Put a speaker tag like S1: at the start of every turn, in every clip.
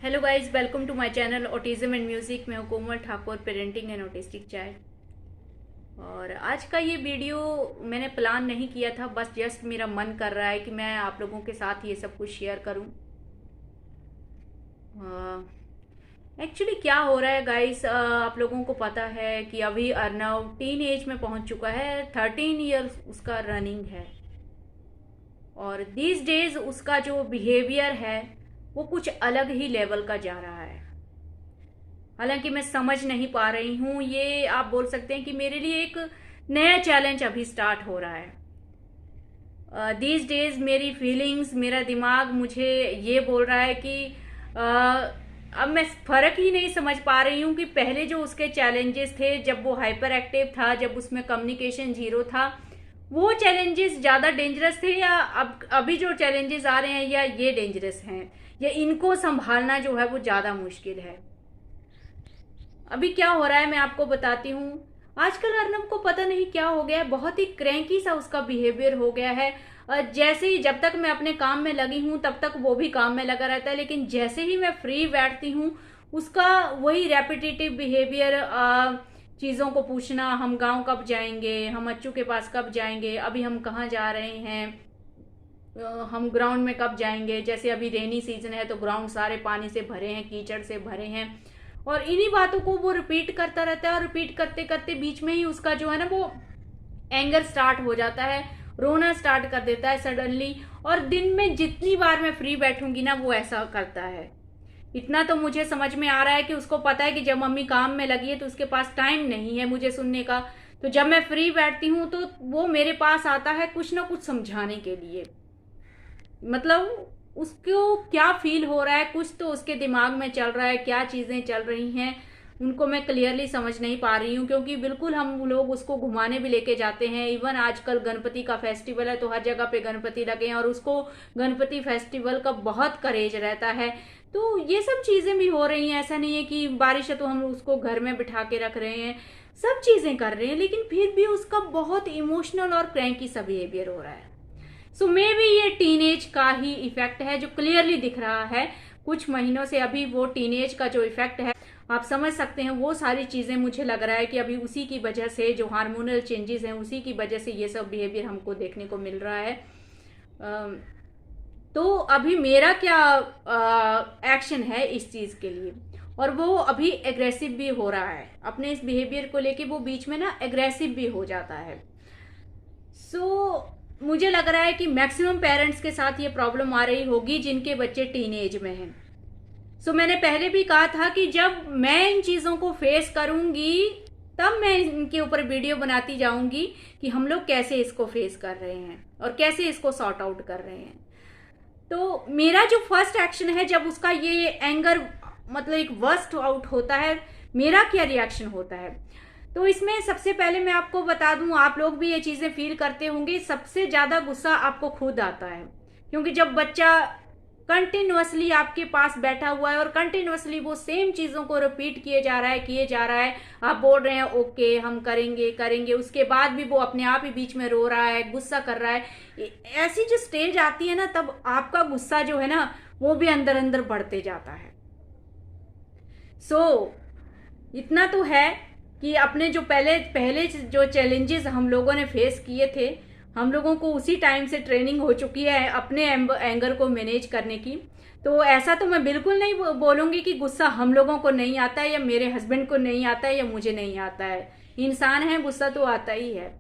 S1: Hello guys, welcome to my channel autism and music. मैं हूं Komal Thakur, parenting and autistic child. और आज का ये वीडियो मैंने प्लान नहीं किया था, बस जस्ट मेरा मन कर रहा है कि मैं आप लोगों के साथ ये सब कुछ शेयर करूं। एक्चुअली क्या हो रहा है गाइस, आप लोगों को पता है कि अभी अर्नव टीन एज में पहुंच चुका है। 13 ईयर्स उसका रनिंग है और दीज डेज उसका जो बिहेवियर है वो कुछ अलग ही लेवल का जा रहा है। हालांकि मैं समझ नहीं पा रही हूँ, ये आप बोल सकते हैं कि मेरे लिए एक नया चैलेंज अभी स्टार्ट हो रहा है। दीज डेज मेरी फीलिंग्स, मेरा दिमाग मुझे ये बोल रहा है कि अब मैं फर्क ही नहीं समझ पा रही हूँ कि पहले जो उसके चैलेंजेस थे, जब वो हाइपर एक्टिव था, जब उसमें कम्युनिकेशन जीरो था, वो चैलेंजेस ज्यादा डेंजरस थे या अब अभी जो चैलेंजेस आ रहे हैं या ये डेंजरस हैं, या इनको संभालना जो है वो ज्यादा मुश्किल है। अभी क्या हो रहा है मैं आपको बताती हूँ। आजकल अर्नब को पता नहीं क्या हो गया है, बहुत ही क्रैंकी सा उसका बिहेवियर हो गया है। जैसे ही जब तक मैं अपने काम में लगी हूँ तब तक वो भी काम में लगा रहता है, लेकिन जैसे ही मैं फ्री बैठती हूँ उसका वही रेपिटेटिव बिहेवियर, चीज़ों को पूछना, हम गांव कब जाएंगे, हम अच्चू के पास कब जाएंगे, अभी हम कहाँ जा रहे हैं, हम ग्राउंड में कब जाएंगे। जैसे अभी रेनी सीजन है तो ग्राउंड सारे पानी से भरे हैं, कीचड़ से भरे हैं, और इन्हीं बातों को वो रिपीट करता रहता है। और रिपीट करते करते बीच में ही उसका जो है ना वो एंगर स्टार्ट हो जाता है, रोना स्टार्ट कर देता है सडनली। और दिन में जितनी बार मैं फ्री बैठूंगी ना वो ऐसा करता है। इतना तो मुझे समझ में आ रहा है कि उसको पता है कि जब मम्मी काम में लगी है तो उसके पास टाइम नहीं है मुझे सुनने का। तो जब मैं फ्री बैठती हूँ तो वो मेरे पास आता है कुछ ना कुछ समझाने के लिए। मतलब उसको क्या फील हो रहा है, कुछ तो उसके दिमाग में चल रहा है, क्या चीजें चल रही हैं उनको मैं क्लियरली समझ नहीं पा रही हूँ। क्योंकि बिल्कुल हम लोग उसको घुमाने भी लेके जाते हैं, इवन आजकल गणपति का फेस्टिवल है तो हर जगह पे गणपति लगे हैं और उसको गणपति फेस्टिवल का बहुत करेज रहता है। तो ये सब चीजें भी हो रही हैं। ऐसा नहीं है कि बारिश है तो हम उसको घर में बिठा के रख रहे हैं, सब चीजें कर रहे हैं, लेकिन फिर भी उसका बहुत इमोशनल और क्रैंकी सा बिहेवियर हो रहा है। सो मे बी ये टीनेज का ही इफेक्ट है जो क्लियरली दिख रहा है कुछ महीनों से। अभी वो टीनेज का जो इफेक्ट है आप समझ सकते हैं, वो सारी चीजें मुझे लग रहा है कि अभी उसी की वजह से, जो हार्मोनल चेंजेस हैं उसी की वजह से ये सब बिहेवियर हमको देखने को मिल रहा है। तो अभी मेरा क्या एक्शन है इस चीज के लिए, और वो अभी एग्रेसिव भी हो रहा है अपने इस बिहेवियर को लेके। वो बीच में ना एग्रेसिव भी हो जाता है। मुझे लग रहा है कि मैक्सिमम पेरेंट्स के साथ ये प्रॉब्लम आ रही होगी जिनके बच्चे टीनेज में हैं। मैंने पहले भी कहा था कि जब मैं इन चीजों को फेस करूंगी तब मैं इनके ऊपर वीडियो बनाती जाऊंगी कि हम लोग कैसे इसको फेस कर रहे हैं और कैसे इसको सॉर्ट आउट कर रहे हैं। तो मेरा जो फर्स्ट एक्शन है, जब उसका ये एंगर मतलब एक वर्स्ट आउट होता है, मेरा क्या रिएक्शन होता है। तो इसमें सबसे पहले मैं आपको बता दूं, आप लोग भी ये चीजें फील करते होंगे, सबसे ज्यादा गुस्सा आपको खुद आता है। क्योंकि जब बच्चा कंटिन्यूअसली आपके पास बैठा हुआ है और कंटिन्यूअसली वो सेम चीजों को रिपीट किए जा रहा है, आप बोल रहे हैं ओके हम करेंगे करेंगे, उसके बाद भी वो अपने आप ही बीच में रो रहा है, गुस्सा कर रहा है। ऐसी जो स्टेज आती है ना, तब आपका गुस्सा जो है ना वो भी अंदर अंदर बढ़ते जाता है। इतना तो है कि अपने जो पहले पहले जो चैलेंजेस हम लोगों ने फेस किए थे, हम लोगों को उसी टाइम से ट्रेनिंग हो चुकी है अपने एंगर को मैनेज करने की। तो ऐसा तो मैं बिल्कुल नहीं बोलूंगी कि गुस्सा हम लोगों को नहीं आता है, या मेरे हस्बैंड को नहीं आता है, या मुझे नहीं आता है। इंसान है, गुस्सा तो आता ही है।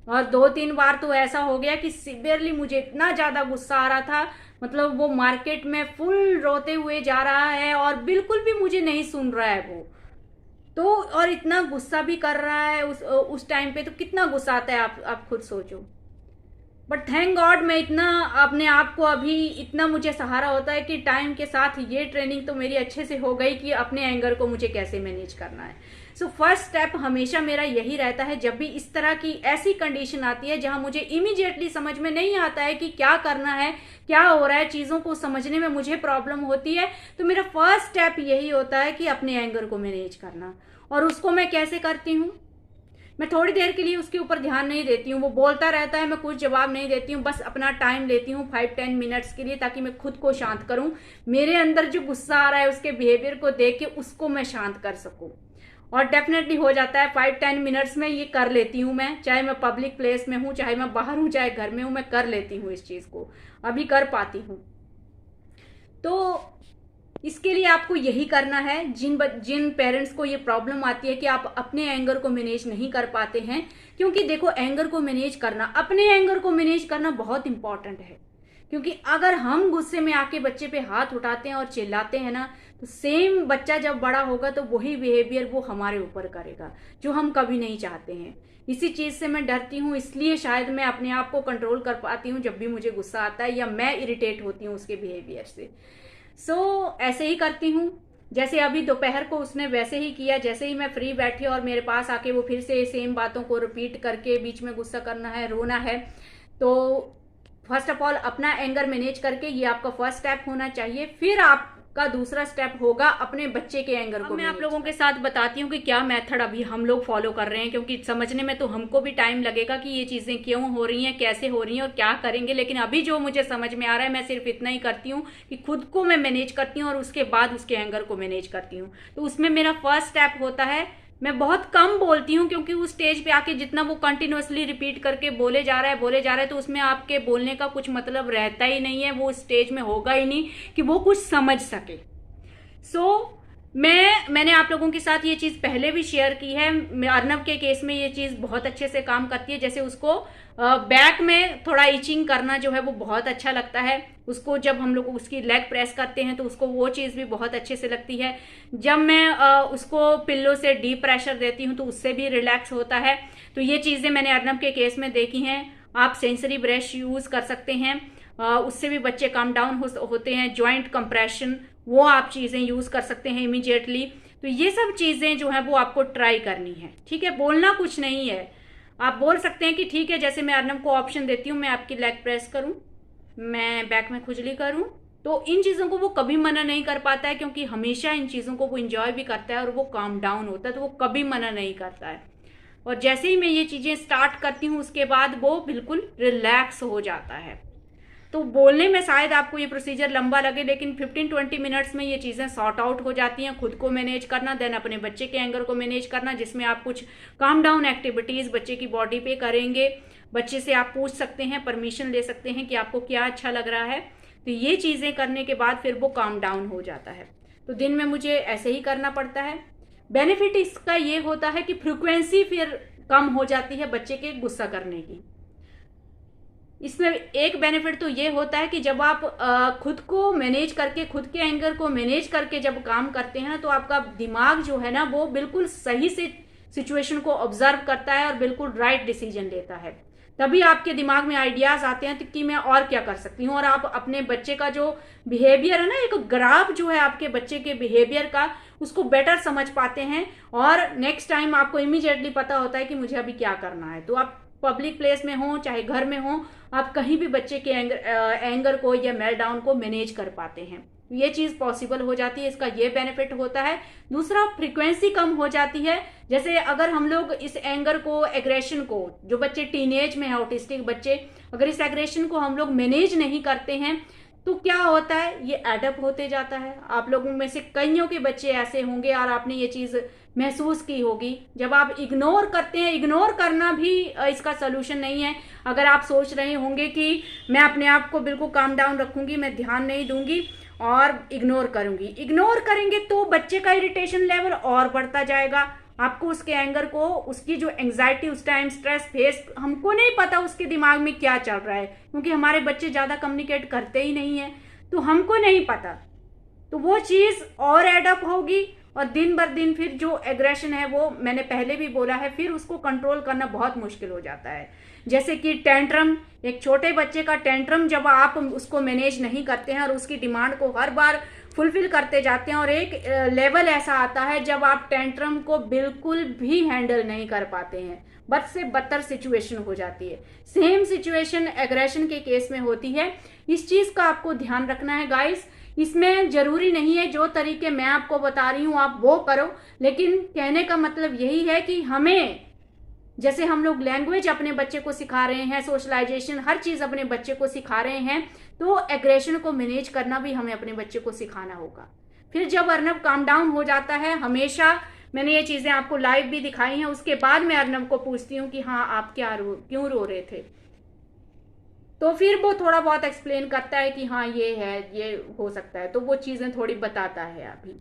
S1: और 2-3 बार तो ऐसा हो गया कि सिवियरली मुझे इतना ज्यादा गुस्सा आ रहा था, मतलब वो मार्केट में फुल रोते हुए जा रहा है और बिल्कुल भी मुझे नहीं सुन रहा है वो तो, और इतना गुस्सा भी कर रहा है उस टाइम पे। तो कितना गुस्सा आता है आप खुद सोचो। बट थैंक गॉड मैं इतना अपने आप को, अभी इतना मुझे सहारा होता है कि टाइम के साथ ये ट्रेनिंग तो मेरी अच्छे से हो गई कि अपने एंगर को मुझे कैसे मैनेज करना है। फर्स्ट स्टेप हमेशा मेरा यही रहता है, जब भी इस तरह की ऐसी कंडीशन आती है जहां मुझे इमीडिएटली समझ में नहीं आता है कि क्या करना है, क्या हो रहा है, चीजों को समझने में मुझे प्रॉब्लम होती है, तो मेरा फर्स्ट स्टेप यही होता है कि अपने एंगर को मैनेज करना। और उसको मैं कैसे करती हूँ, मैं थोड़ी देर के लिए उसके ऊपर ध्यान नहीं देती हूँ, वो बोलता रहता है, मैं कुछ जवाब नहीं देती हूँ, बस अपना टाइम लेती हूँ 5-10 मिनट्स के लिए, ताकि मैं खुद को शांत करूँ, मेरे अंदर जो गुस्सा आ रहा है उसके बिहेवियर को देख के उसको मैं शांत कर सकूँ। और डेफिनेटली हो जाता है 5-10 मिनट्स में, ये कर लेती हूँ मैं, चाहे मैं पब्लिक प्लेस में हूँ, चाहे मैं बाहर हूँ, चाहे घर में हूँ, मैं कर लेती हूँ इस चीज़ को, अभी कर पाती हूँ। तो इसके लिए आपको यही करना है। जिन पेरेंट्स को ये प्रॉब्लम आती है कि आप अपने एंगर को मैनेज नहीं कर पाते हैं, क्योंकि देखो एंगर को मैनेज करना, अपने एंगर को मैनेज करना बहुत इंपॉर्टेंट है। क्योंकि अगर हम गुस्से में आके बच्चे पे हाथ उठाते हैं और चिल्लाते हैं ना, तो सेम बच्चा जब बड़ा होगा तो वही बिहेवियर वो हमारे ऊपर करेगा, जो हम कभी नहीं चाहते हैं। इसी चीज से मैं डरती हूँ, इसलिए शायद मैं अपने आप को कंट्रोल कर पाती हूँ जब भी मुझे गुस्सा आता है या मैं इरिटेट होती हूँ उसके बिहेवियर से। ऐसे ही करती हूँ। जैसे अभी दोपहर को उसने वैसे ही किया, जैसे ही मैं फ्री बैठी और मेरे पास आके वो फिर से सेम बातों को रिपीट करके बीच में गुस्सा करना है, रोना है। तो फर्स्ट ऑफ ऑल अपना एंगर मैनेज करके, ये आपका फर्स्ट स्टेप होना चाहिए। फिर आपका दूसरा स्टेप होगा अपने बच्चे के एंगर को। मैं आप लोगों के साथ बताती हूँ कि क्या मेथड अभी हम लोग फॉलो कर रहे हैं, क्योंकि समझने में तो हमको भी टाइम लगेगा कि ये चीजें क्यों हो रही हैं, कैसे हो रही हैं और क्या करेंगे। लेकिन अभी जो मुझे समझ में आ रहा है, मैं सिर्फ इतना ही करती हूँ कि खुद को मैं मैनेज करती हूँ और उसके बाद उसके एंगर को मैनेज करती हूँ। तो उसमें मेरा फर्स्ट स्टेप होता है, मैं बहुत कम बोलती हूँ, क्योंकि उस स्टेज पे आके जितना वो कंटिन्यूअसली रिपीट करके बोले जा रहा है तो उसमें आपके बोलने का कुछ मतलब रहता ही नहीं है, वो स्टेज में होगा ही नहीं कि वो कुछ समझ सके। मैंने आप लोगों के साथ ये चीज पहले भी शेयर की है। अर्नब के केस में ये चीज बहुत अच्छे से काम करती है। जैसे उसको बैक में थोड़ा इचिंग करना जो है वो बहुत अच्छा लगता है उसको। जब हम लोग उसकी लेग प्रेस करते हैं तो उसको वो चीज भी बहुत अच्छे से लगती है। जब मैं उसको पिल्लो से डीप प्रेशर देती हूँ तो उससे भी रिलैक्स होता है। तो ये चीजें मैंने अर्नब के केस में देखी हैं। आप सेंसरी ब्रश यूज कर सकते हैं, उससे भी बच्चे काम डाउन होते हैं। जॉइंट कंप्रेशन, वो आप चीजें यूज कर सकते हैं इमीडिएटली। तो ये सब चीजें जो है वो आपको ट्राई करनी है, ठीक है। बोलना कुछ नहीं है, आप बोल सकते हैं कि ठीक है, जैसे मैं अर्नब को ऑप्शन देती हूँ, मैं आपकी लेग प्रेस करूं, मैं बैक में खुजली करूं, तो इन चीजों को वो कभी मना नहीं कर पाता है, क्योंकि हमेशा इन चीजों को वो इंजॉय भी करता है और वो काम डाउन होता है, तो वो कभी मना नहीं करता है। और जैसे ही मैं ये चीजें स्टार्ट करती हूँ उसके बाद वो बिल्कुल रिलैक्स हो जाता है। तो बोलने में शायद आपको ये प्रोसीजर लंबा लगे, लेकिन 15-20 मिनट्स में ये चीज़ें सॉर्ट आउट हो जाती हैं। खुद को मैनेज करना, देन अपने बच्चे के एंगर को मैनेज करना, जिसमें आप कुछ काम डाउन एक्टिविटीज़ बच्चे की बॉडी पे करेंगे। बच्चे से आप पूछ सकते हैं, परमिशन ले सकते हैं कि आपको क्या अच्छा लग रहा है। तो ये चीज़ें करने के बाद फिर वो काम डाउन हो जाता है। तो दिन में मुझे ऐसे ही करना पड़ता है। बेनिफिट इसका ये होता है कि फ्रिक्वेंसी फिर कम हो जाती है बच्चे के गुस्सा करने की। इसमें एक बेनिफिट तो ये होता है कि जब आप खुद को मैनेज करके, खुद के एंगर को मैनेज करके जब काम करते हैं, तो आपका दिमाग जो है ना वो बिल्कुल सही से सिचुएशन को ऑब्जर्व करता है और बिल्कुल राइट डिसीजन लेता है। तभी आपके दिमाग में आइडियाज आते हैं कि मैं और क्या कर सकती हूँ। और आप अपने बच्चे का जो बिहेवियर है ना, एक ग्राफ जो है आपके बच्चे के बिहेवियर का, उसको बेटर समझ पाते हैं और नेक्स्ट टाइम आपको इमीडिएटली पता होता है कि मुझे अभी क्या करना है। तो आप पब्लिक प्लेस में हो चाहे घर में हो, आप कहीं भी बच्चे के एंगर को या मेल्टडाउन को मैनेज कर पाते हैं। ये चीज पॉसिबल हो जाती है, इसका ये बेनिफिट होता है। दूसरा, फ्रीक्वेंसी कम हो जाती है। जैसे अगर हम लोग इस एंगर को, एग्रेशन को, जो बच्चे टीनेज में है, ऑटिस्टिक बच्चे, अगर इस एग्रेशन को हम लोग मैनेज नहीं करते हैं तो क्या होता है, ये एडअप होते जाता है। आप लोगों में से कईयों के बच्चे ऐसे होंगे और आपने ये चीज महसूस की होगी। जब आप इग्नोर करते हैं, इग्नोर करना भी इसका सोल्यूशन नहीं है। अगर आप सोच रहे होंगे कि मैं अपने आप को बिल्कुल काम डाउन रखूंगी, मैं ध्यान नहीं दूंगी और इग्नोर करूंगी, इग्नोर करेंगे तो बच्चे का इरिटेशन लेवल और बढ़ता जाएगा। आपको उसके एंगर को, उसकी जो एंग्जाइटी, उस टाइम स्ट्रेस फेस, हमको नहीं पता उसके दिमाग में क्या चल रहा है, क्योंकि हमारे बच्चे ज्यादा कम्युनिकेट करते ही नहीं है, तो हमको नहीं पता। तो वो चीज और एडअप होगी और दिन बर दिन फिर जो एग्रेशन है, वो मैंने पहले भी बोला है, फिर उसको कंट्रोल करना बहुत मुश्किल हो जाता है। जैसे कि टेंट्रम, एक छोटे बच्चे का टेंट्रम जब आप उसको मैनेज नहीं करते हैं और उसकी डिमांड को हर बार फुलफिल करते जाते हैं, और एक लेवल ऐसा आता है जब आप टेंट्रम को बिल्कुल भी हैंडल नहीं कर पाते हैं, बद से बदतर सिचुएशन हो जाती है। सेम सिचुएशन एग्रेशन के केस में होती है। इस चीज का आपको ध्यान रखना है गाइस। इसमें जरूरी नहीं है जो तरीके मैं आपको बता रही हूं आप वो करो, लेकिन कहने का मतलब यही है कि हमें जैसे हम लोग लैंग्वेज अपने बच्चे को सिखा रहे हैं, सोशलाइजेशन, हर चीज़ अपने बच्चे को सिखा रहे हैं, तो एग्रेशन को मैनेज करना भी हमें अपने बच्चे को सिखाना होगा। फिर जब अर्नब काम डाउन हो जाता है, हमेशा मैंने ये चीज़ें आपको लाइव भी दिखाई हैं, उसके बाद मैं अर्नब को पूछती हूँ कि हाँ आप क्यों रो रहे थे, तो फिर वो थोड़ा बहुत एक्सप्लेन करता है कि हाँ ये है, ये हो सकता है, तो वो चीज़ें थोड़ी बताता है अभी।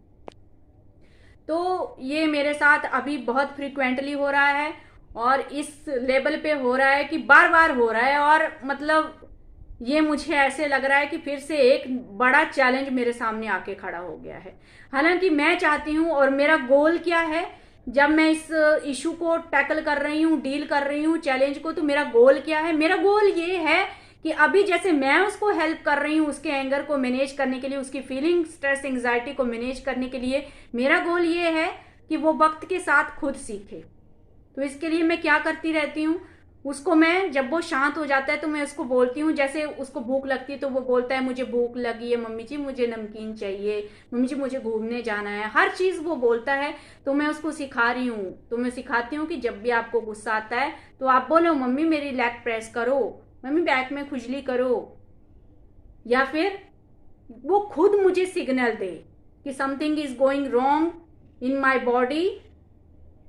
S1: तो ये मेरे साथ अभी बहुत फ्रिक्वेंटली हो रहा है, और इस लेवल पे हो रहा है कि बार बार हो रहा है, और मतलब ये मुझे ऐसे लग रहा है कि फिर से एक बड़ा चैलेंज मेरे सामने आके खड़ा हो गया है। हालांकि मैं चाहती हूँ, और मेरा गोल क्या है, जब मैं इस इशू को टैकल कर रही हूँ, डील कर रही हूँ चैलेंज को, तो मेरा गोल क्या है, मेरा गोल ये है कि अभी जैसे मैं उसको हेल्प कर रही हूँ उसके एंगर को मैनेज करने के लिए, उसकी फीलिंग, स्ट्रेस, एंग्जाइटी को मैनेज करने के लिए, मेरा गोल ये है कि वो वक्त के साथ खुद सीखे। तो इसके लिए मैं क्या करती रहती हूँ, उसको मैं, जब वो शांत हो जाता है तो मैं उसको बोलती हूँ, जैसे उसको भूख लगती है तो वो बोलता है मुझे भूख लगी है मम्मी जी, मुझे नमकीन चाहिए, मम्मी जी मुझे घूमने जाना है, हर चीज़ वो बोलता है। तो मैं उसको सिखा रही हूँ, तो मैं सिखाती हूँ कि जब भी आपको गुस्सा आता है तो आप बोलो मम्मी मेरी लेग प्रेस करो, मम्मी बैक में खुजली करो, या फिर वो खुद मुझे सिग्नल दे कि something is going wrong in my body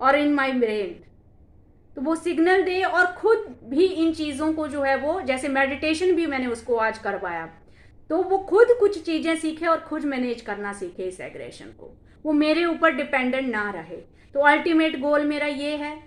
S1: और इन माई ब्रेन, तो वो सिग्नल दे और खुद भी इन चीज़ों को जो है वो, जैसे मेडिटेशन भी मैंने उसको आज करवाया, तो वो खुद कुछ चीज़ें सीखे और खुद मैनेज करना सीखे इस एग्रेशन को, वो मेरे ऊपर डिपेंडेंट ना रहे। तो अल्टीमेट गोल मेरा ये है।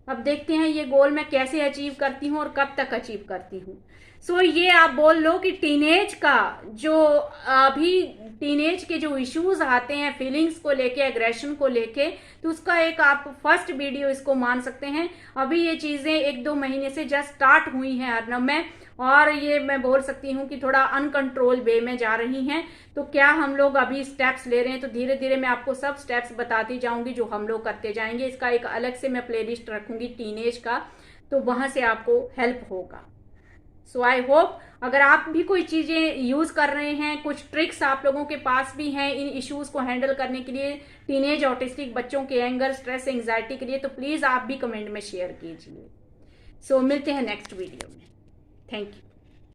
S1: अब देखते हैं ये गोल मैं कैसे अचीव करती हूँ और कब तक अचीव करती हूँ। सो ये आप बोल लो कि टीनेज का जो, अभी टीनेज के जो इश्यूज आते हैं फीलिंग्स को लेके, एग्रेशन को लेके, तो उसका एक आप फर्स्ट वीडियो इसको मान सकते हैं। अभी ये चीज़ें 1-2 महीने से जस्ट स्टार्ट हुई हैं अर्नब में, और ये मैं बोल सकती हूँ कि थोड़ा अनकंट्रोल वे में जा रही हैं। तो क्या हम लोग अभी स्टेप्स ले रहे हैं, तो धीरे धीरे मैं आपको सब स्टेप्स बताती जाऊंगी जो हम लोग करते जाएंगे। इसका एक अलग से मैं प्लेलिस्ट रखूंगी टीनेज का, तो वहां से आपको हेल्प होगा। सो आई होप अगर आप भी कोई चीज़ें यूज़ कर रहे हैं, कुछ ट्रिक्स आप लोगों के पास भी हैं इन इश्यूज़ को हैंडल करने के लिए, टीनेज ऑटिस्टिक बच्चों के एंगर, स्ट्रेस, एंग्जाइटी के लिए, तो प्लीज़ आप भी कमेंट में शेयर कीजिए। सो मिलते हैं नेक्स्ट वीडियो में। Thank you.